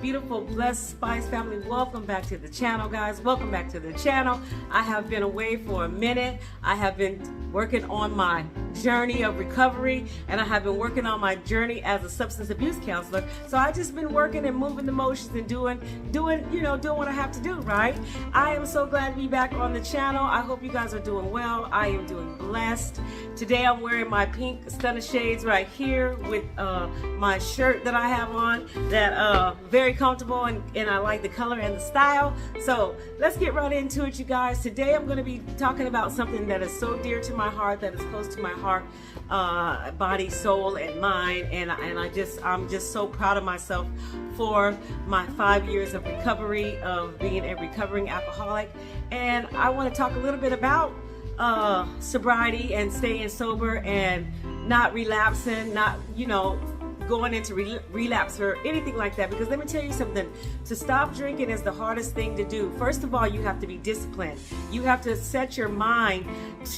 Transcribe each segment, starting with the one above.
beautiful, blessed Spice family. Welcome back to the channel, guys. Welcome back to the channel. I have been away for a minute. I have been working on my journey of recovery, and I have been working on my journey as a substance abuse counselor. So I just been working and moving the motions and doing what I have to do, right? I am so glad to be back on the channel. I hope you guys are doing well. I am doing blessed. Today I'm wearing my pink stunner shades right here with my shirt that I have on that very comfortable, and I like the color and the style. So let's get right into it, you guys. Today I'm going to be talking about something that is so dear to my heart, that is close to my heart, body, soul, and mind. And I'm just so proud of myself for my 5 years of recovery, of being a recovering alcoholic. And I want to talk a little bit about sobriety and staying sober and not relapsing, not going into relapse or anything like that. Because let me tell you something, to stop drinking is the hardest thing to do. First of all, you have to be disciplined. You have to set your mind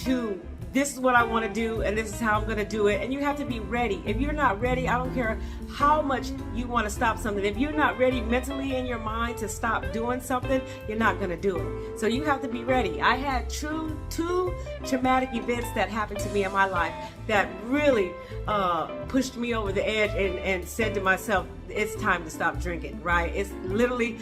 to, this is what I want to do and this is how I'm going to do it, and you have to be ready. If you're not ready, I don't care how much you want to stop something, if you're not ready mentally in your mind to stop doing something, you're not going to do it. So you have to be ready. I had two traumatic events that happened to me in my life that really pushed me over the edge and said to myself, it's time to stop drinking, right? It's literally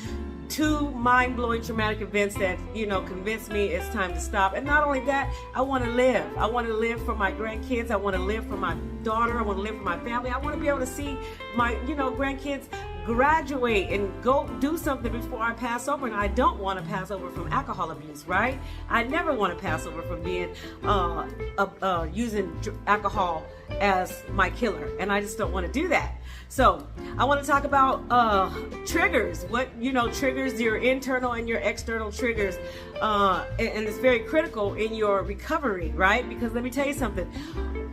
two mind-blowing traumatic events that convinced me it's time to stop. And not only that, I want to live. I want to live for my grandkids. I want to live for my daughter. I want to live for my family. I want to be able to see my grandkids graduate and go do something before I pass over. And I don't want to pass over from alcohol abuse, right? I never want to pass over from being using alcohol as my killer, and I just don't want to do that. So I want to talk about triggers. What triggers your internal and your external triggers, and it's very critical in your recovery, right? Because let me tell you something,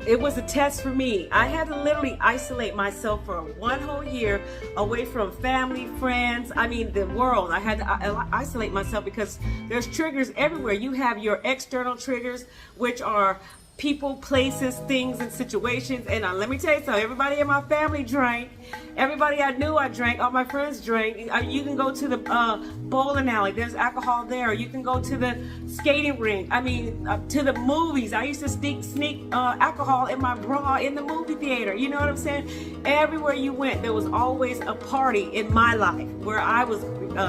it was a test for me. I had to literally isolate myself for 1 whole year away from family, friends, the world. I had to isolate myself because there's triggers everywhere. You have your external triggers, which are people, places, things, and situations. And let me tell you something, everybody in my family drank. Everybody I knew I drank. All my friends drank. You can go to the bowling alley, there's alcohol there. You can go to the skating rink, to the movies. I used to sneak alcohol in my bra in the movie theater. You know what I'm saying? Everywhere you went, there was always a party in my life where I was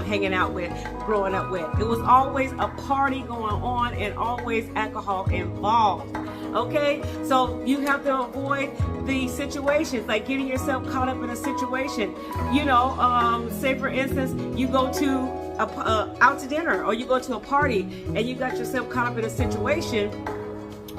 hanging out with, growing up with. It was always a party going on and always alcohol involved. Okay, so you have to avoid the situations, like getting yourself caught up in a situation. Say for instance, you go to out to dinner, or you go to a party and you got yourself caught up in a situation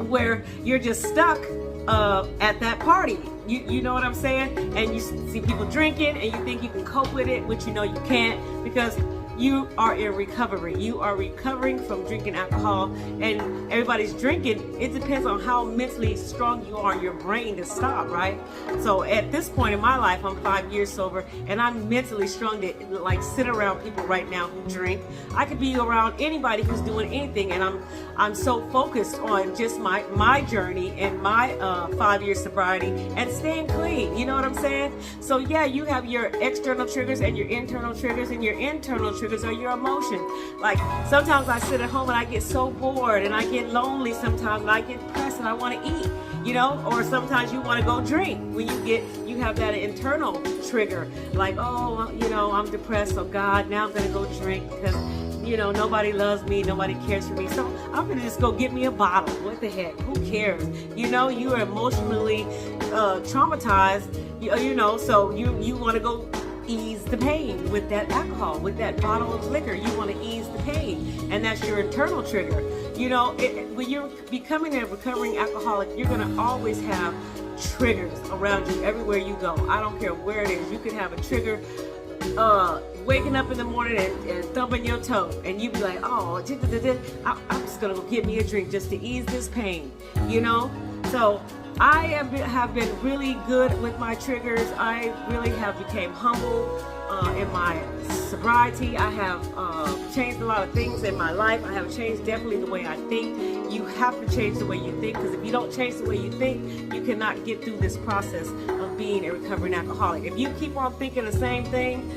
where you're just stuck at that party. You know what I'm saying? And you see people drinking and you think you can cope with it, which you can't, because you are in recovery. You are recovering from drinking alcohol, and everybody's drinking. It depends on how mentally strong you are in your brain to stop, right? So at this point in my life, I'm 5 years sober, and I'm mentally strong to sit around people right now who drink. I could be around anybody who's doing anything, and I'm so focused on just my journey and my 5 year sobriety and staying clean. You know what I'm saying? So yeah, you have your external triggers and your internal triggers, and your internal triggers are your emotions. Like sometimes I sit at home and I get so bored and I get lonely sometimes, and I get depressed and I want to eat, or sometimes you want to go drink when you have that internal trigger, like, oh, I'm depressed, so God, now I'm going to go drink because nobody loves me, nobody cares for me, so I'm gonna just go get me a bottle. What the heck, who cares? You are emotionally traumatized, so you want to go ease the pain with that alcohol, with that bottle of liquor. You want to ease the pain, and that's your internal trigger. When you're becoming a recovering alcoholic, you're going to always have triggers around you everywhere you go. I don't care where it is. You could have a trigger waking up in the morning and thumping your toe, and you be like, oh, I'm just going to go get me a drink just to ease this pain, So I have been really good with my triggers. I really have became humble in my sobriety. I have changed a lot of things in my life. I have changed definitely the way I think. You have to change the way you think, because if you don't change the way you think, you cannot get through this process of being a recovering alcoholic. If you keep on thinking the same thing,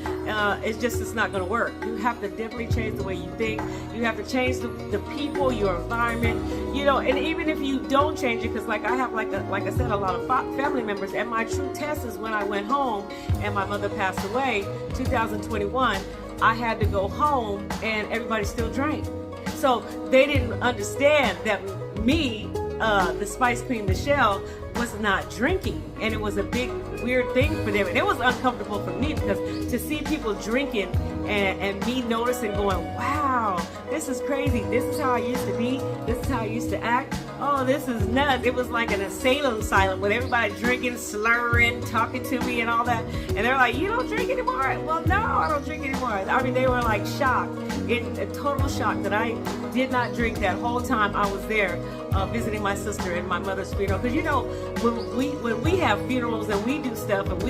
it's not going to work. You have to definitely change the way you think. You have to change the people, your environment, you know. And even if you don't change it, because like I have, like I said, a lot of family members, and my true test is when I went home and my mother passed away, 2021. I had to go home and everybody still drank. So they didn't understand that me, the Spice Queen Michelle, was not drinking, and it was a big weird thing for them, and it was uncomfortable for me, because to see people drinking and me noticing, going, wow, this is crazy, this is how I used to be, this is how I used to act, oh, this is nuts. It was like an asylum with everybody drinking, slurring, talking to me and all that, and they're like, you don't drink anymore? Well, no, I don't drink anymore. I mean, they were like shocked, in a total shock that I did not drink that whole time I was there visiting my sister and my mother's funeral. Because you know, when we have funerals and we do stuff, and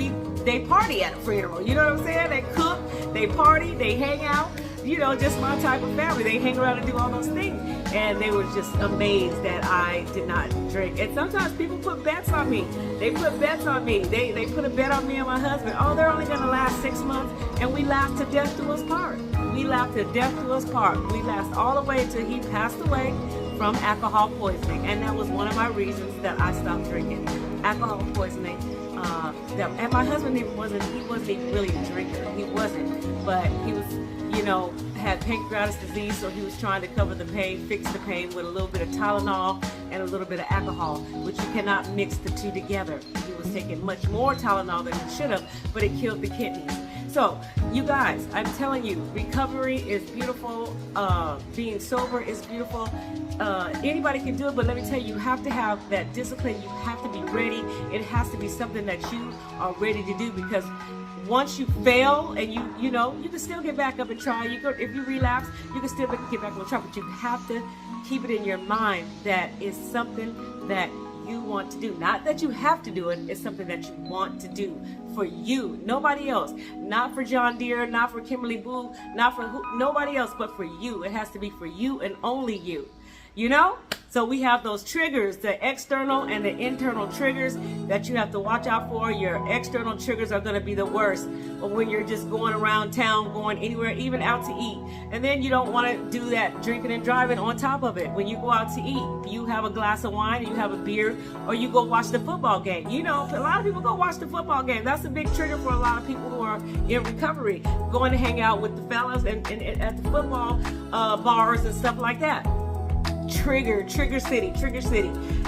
they party at a funeral, you know what I'm saying? They cook, they party, they hang out, you know, just my type of family. They hang around and do all those things, and they were just amazed that I did not drink. And sometimes people put bets on me. They put bets on me. They put a bet on me and my husband. Oh, they're only gonna last 6 months, and we laughed to death do us part. We laughed to death do us part. We laughed all the way until he passed away from alcohol poisoning, and that was one of my reasons that I stopped drinking. Alcohol poisoning. And my husband wasn't even really a drinker. He wasn't, but he was, you know, had pancreatic disease, so he was trying to cover the pain, fix the pain with a little bit of Tylenol and a little bit of alcohol, which you cannot mix the two together. He was taking much more Tylenol than he should have, but it killed the kidneys. So, you guys, I'm telling you, recovery is beautiful. Being sober is beautiful. Anybody can do it, but let me tell you, you have to have that discipline. You have to be ready. It has to be something that you are ready to do, because once you fail, and you know, you can still get back up and try. If you relapse, you can still get back up and try, but you have to keep it in your mind that it's something that you want to do. Not that you have to do it, it's something that you want to do for you, nobody else. Not for John Deere, not for Kimberly Boo, not for nobody else, but for you. It has to be for you and only you. You know? So we have those triggers, the external and the internal triggers that you have to watch out for. Your external triggers are going to be the worst when you're just going around town, going anywhere, even out to eat. And then you don't want to do that drinking and driving on top of it. When you go out to eat, you have a glass of wine, you have a beer, or you go watch the football game. You know, a lot of people go watch the football game. That's a big trigger for a lot of people who are in recovery, going to hang out with the fellas and at the football bars and stuff like that. Trigger city.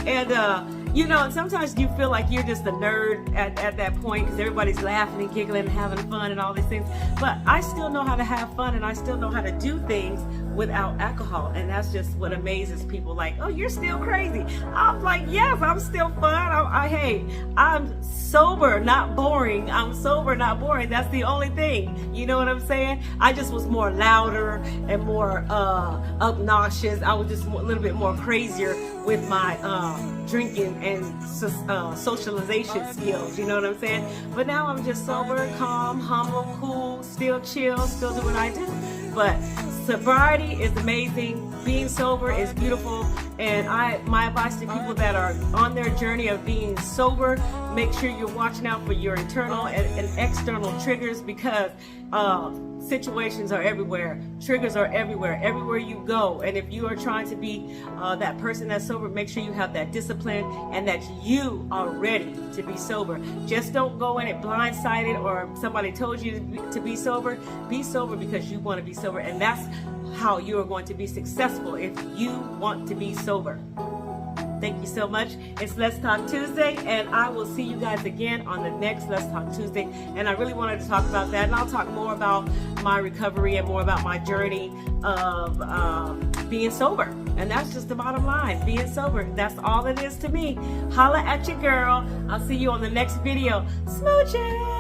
And you know, and sometimes you feel like you're just a nerd at that point, because everybody's laughing and giggling and having fun and all these things. But I still know how to have fun, and I still know how to do things without alcohol, and that's just what amazes people. Like, oh, you're still crazy. I'm like, yes, I'm still fun. Hey, I'm sober, not boring. I'm sober, not boring. That's the only thing. You know what I'm saying? I just was more louder and more obnoxious. I was just a little bit more crazier with my drinking and socialization skills. You know what I'm saying? But now I'm just sober, calm, humble, cool, still chill, still do what I do. But sobriety is amazing. Being sober is beautiful. And my advice to people that are on their journey of being sober, make sure you're watching out for your internal and external triggers, because situations are everywhere. Triggers are everywhere you go. And if you are trying to be that person that's sober, make sure you have that discipline and that you are ready to be sober. Just don't go in it blindsided, or somebody told you to be sober. Be sober because you want to be sober, and that's how you are going to be successful, if you want to be sober. Thank you so much. It's Let's Talk Tuesday, and I will see you guys again on the next Let's Talk Tuesday. And I really wanted to talk about that, and I'll talk more about my recovery and more about my journey of being sober. And that's just the bottom line, being sober. That's all it is to me. Holla at your girl. I'll see you on the next video. Smooches!